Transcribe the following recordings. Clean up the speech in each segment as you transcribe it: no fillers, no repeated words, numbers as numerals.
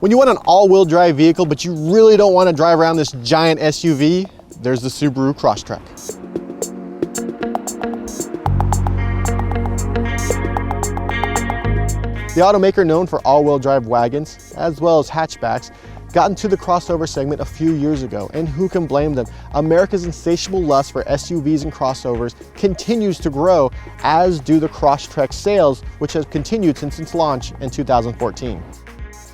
When you want an all-wheel drive vehicle, but you really don't want to drive around this giant SUV, there's the Subaru Crosstrek. The automaker, known for all-wheel drive wagons, as well as hatchbacks, got into the crossover segment a few years ago, and who can blame them? America's insatiable lust for SUVs and crossovers continues to grow, as do the Crosstrek sales, which has continued since its launch in 2014.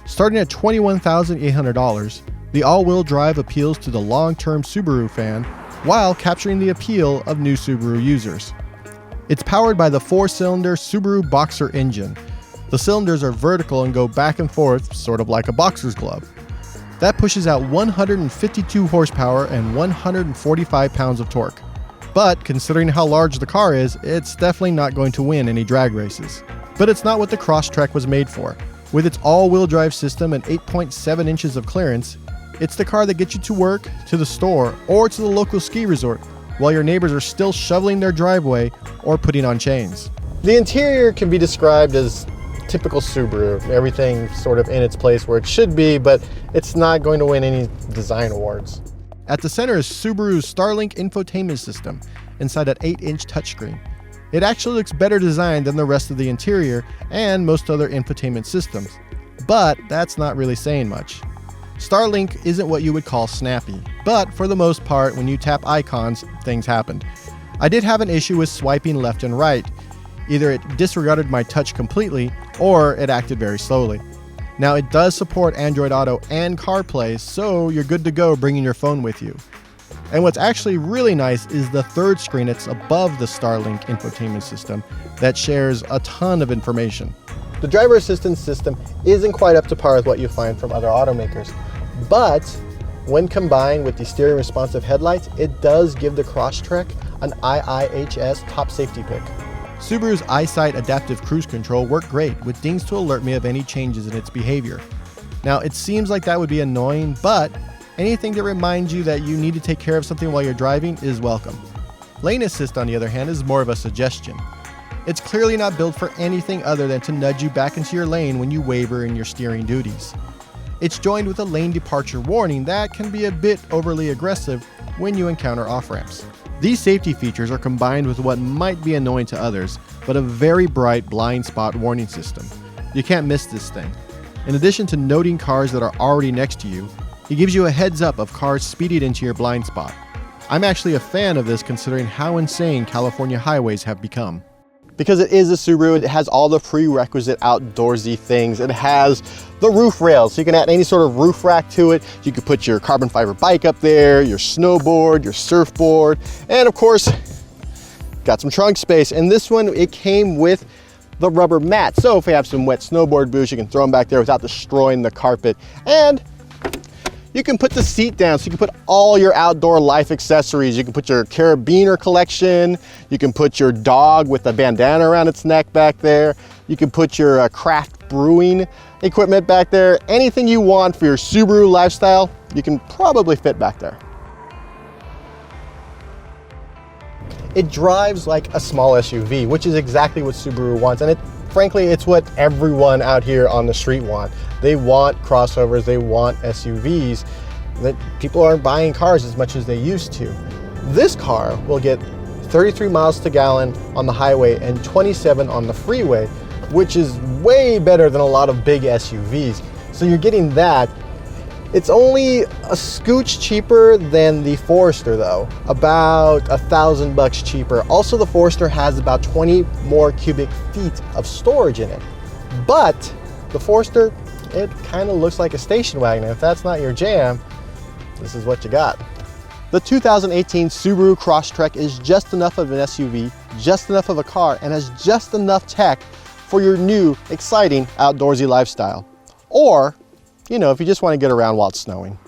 Starting at $21,800, the all-wheel drive appeals to the long-term Subaru fan, while capturing the appeal of new Subaru users. It's powered by the 4-cylinder Subaru Boxer engine. The cylinders are vertical and go back and forth, sort of like a boxer's glove. That pushes out 152 horsepower and 145 pounds of torque. But considering how large the car is, it's definitely not going to win any drag races. But it's not what the Crosstrek was made for. With its all-wheel drive system and 8.7 inches of clearance, it's the car that gets you to work, to the store, or to the local ski resort, while your neighbors are still shoveling their driveway or putting on chains. The interior can be described as typical Subaru. Everything sort of in its place where it should be, but it's not going to win any design awards. At the center is Subaru's Starlink Infotainment system inside an 8-inch touchscreen. It actually looks better designed than the rest of the interior and most other infotainment systems, but that's not really saying much. Starlink isn't what you would call snappy, but for the most part, when you tap icons, things happened. I did have an issue with swiping left and right. Either it disregarded my touch completely, or it acted very slowly. Now, it does support Android Auto and CarPlay, so you're good to go bringing your phone with you. And what's actually really nice is the third screen that's above the Starlink infotainment system that shares a ton of information. The driver assistance system isn't quite up to par with what you find from other automakers, but when combined with the steering responsive headlights, it does give the Crosstrek an IIHS top safety pick. Subaru's Eyesight adaptive cruise control worked great, with dings to alert me of any changes in its behavior. Now, it seems like that would be annoying, but anything that reminds you that you need to take care of something while you're driving is welcome. Lane Assist, on the other hand, is more of a suggestion. It's clearly not built for anything other than to nudge you back into your lane when you waver in your steering duties. It's joined with a lane departure warning that can be a bit overly aggressive when you encounter off-ramps. These safety features are combined with what might be annoying to others, but a very bright blind spot warning system. You can't miss this thing. In addition to noting cars that are already next to you, it gives you a heads up of cars speeding into your blind spot. I'm actually a fan of this considering how insane California highways have become. Because it is a Subaru, it has all the prerequisite outdoorsy things. It has the roof rails, so you can add any sort of roof rack to it. You could put your carbon fiber bike up there, your snowboard, your surfboard, and of course, got some trunk space. And this one, it came with the rubber mat. So if you have some wet snowboard boots, you can throw them back there without destroying the carpet. And you can put the seat down, so you can put all your outdoor life accessories. You can put your carabiner collection. You can put your dog with a bandana around its neck back there. You can put your craft brewing equipment back there. Anything you want for your Subaru lifestyle, you can probably fit back there. It drives like a small SUV, which is exactly what Subaru wants. And frankly, it's what everyone out here on the street want. They want crossovers, they want SUVs. That people aren't buying cars as much as they used to. This car will get 33 miles to gallon on the highway and 27 on the freeway, which is way better than a lot of big SUVs. So you're getting that. It's only a scooch cheaper than the Forester though, about $1,000 cheaper. Also, the Forester has about 20 more cubic feet of storage in it. But the Forester, it kind of looks like a station wagon. If that's not your jam, this is what you got. The 2018 Subaru Crosstrek is just enough of an SUV, just enough of a car, and has just enough tech for your new, exciting, outdoorsy lifestyle. Or, you know, if you just want to get around while it's snowing.